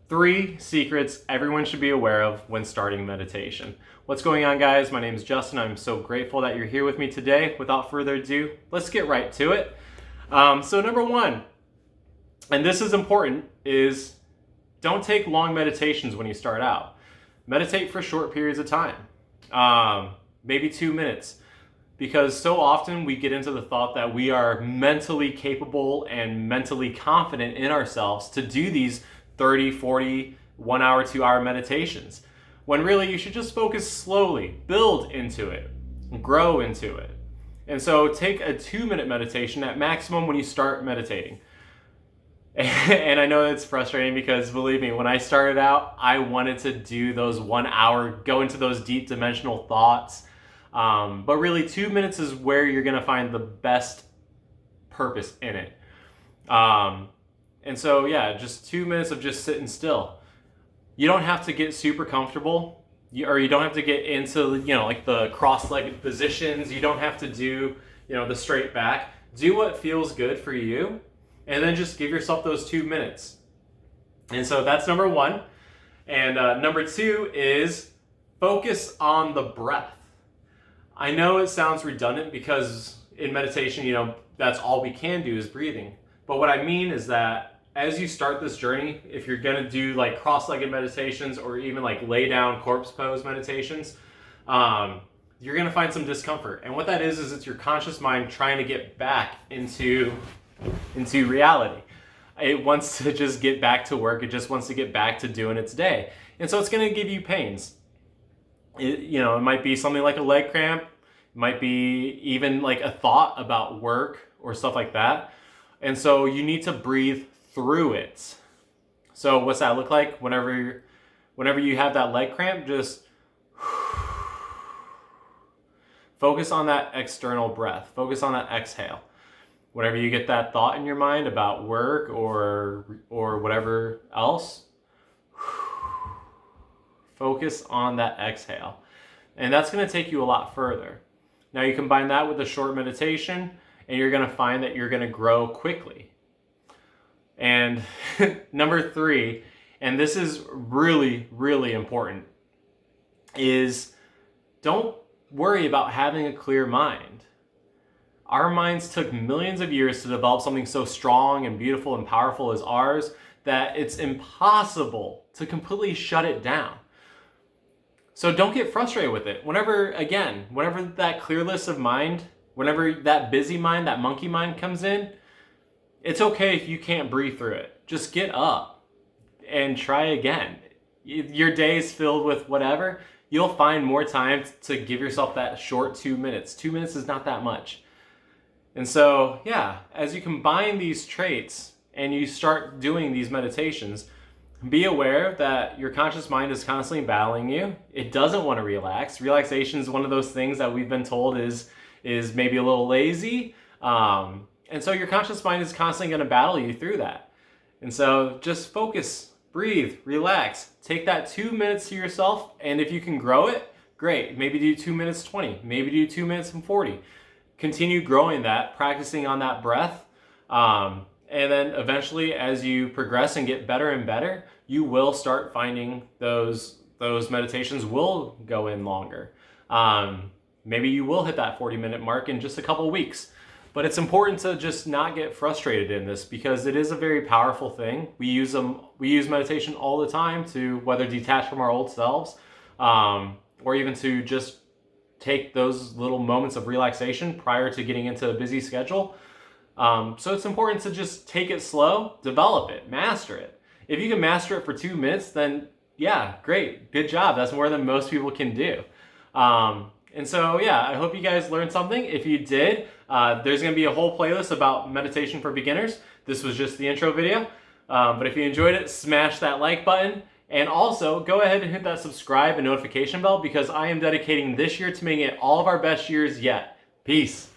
3 secrets everyone should be aware of when starting meditation. What's going on, guys? My name is Justin. I'm so grateful that you're here with me today. Without further ado, let's get right to it. So number 1, and this is important, is don't take long meditations when you start out. Meditate for short periods of time, maybe 2 minutes. Because so often we get into the thought that we are mentally capable and mentally confident in ourselves to do these 30, 40, 1 hour, 2 hour meditations. When really you should just focus slowly, build into it, grow into it. And so take a 2-minute meditation at maximum when you start meditating. And I know it's frustrating because believe me, when I started out, I wanted to do those 1 hour, go into those deep dimensional thoughts. But really 2 minutes is where you're going to find the best purpose in it. And so, yeah, just 2 minutes of just sitting still. You don't have to get super comfortable, or you don't have to get into, like the cross-legged positions. You don't have to do, the straight back. Do what feels good for you, and then just give yourself those 2 minutes. And so that's number 1. And number 2 is focus on the breath. I know it sounds redundant because in meditation, that's all we can do is breathing. But what I mean is that as you start this journey, if you're going to do like cross-legged meditations or even like lay down corpse pose meditations, you're going to find some discomfort. And what that is it's your conscious mind trying to get back into reality. It wants to just get back to work. It just wants to get back to doing its day. And so it's going to give you pains. It might be something like a leg cramp. It might be even like a thought about work or stuff like that. And so you need to breathe through it. So what's that look like? Whenever you have that leg cramp, just focus on that external breath. Focus on that exhale. Whenever you get that thought in your mind about work or whatever else, focus on that exhale. And that's going to take you a lot further. Now you combine that with a short meditation, and you're going to find that you're going to grow quickly. And number 3, and this is really, really important, is don't worry about having a clear mind. Our minds took millions of years to develop something so strong and beautiful and powerful as ours that it's impossible to completely shut it down. So don't get frustrated with it. Whenever that clear list of mind, whenever that busy mind, that monkey mind comes in, it's okay if you can't breathe through it. Just get up and try again. Your day is filled with whatever. You'll find more time to give yourself that short 2 minutes. 2 minutes is not that much. And so, yeah, as you combine these traits and you start doing these meditations, be aware that your conscious mind is constantly battling you. It doesn't want to relax. Relaxation is one of those things that we've been told is maybe a little lazy. And so your conscious mind is constantly going to battle you through that. And so just focus, breathe, relax. Take that 2 minutes to yourself. And if you can grow it, great. Maybe do 2 minutes 20. Maybe do 2 minutes and 40. Continue growing that, practicing on that breath. And then eventually, as you progress and get better and better, you will start finding those meditations will go in longer. Maybe you will hit that 40-minute mark in just a couple weeks. But it's important to just not get frustrated in this because it is a very powerful thing. We use meditation all the time to whether detach from our old selves, or even to just take those little moments of relaxation prior to getting into a busy schedule. So it's important to just take it slow, develop it, master it. If you can master it for 2 minutes, then yeah, great, good job. That's more than most people can do. And so, yeah, I hope you guys learned something. If you did, there's going to be a whole playlist about meditation for beginners. This was just the intro video. But if you enjoyed it, smash that like button. And also, go ahead and hit that subscribe and notification bell because I am dedicating this year to making it all of our best years yet. Peace.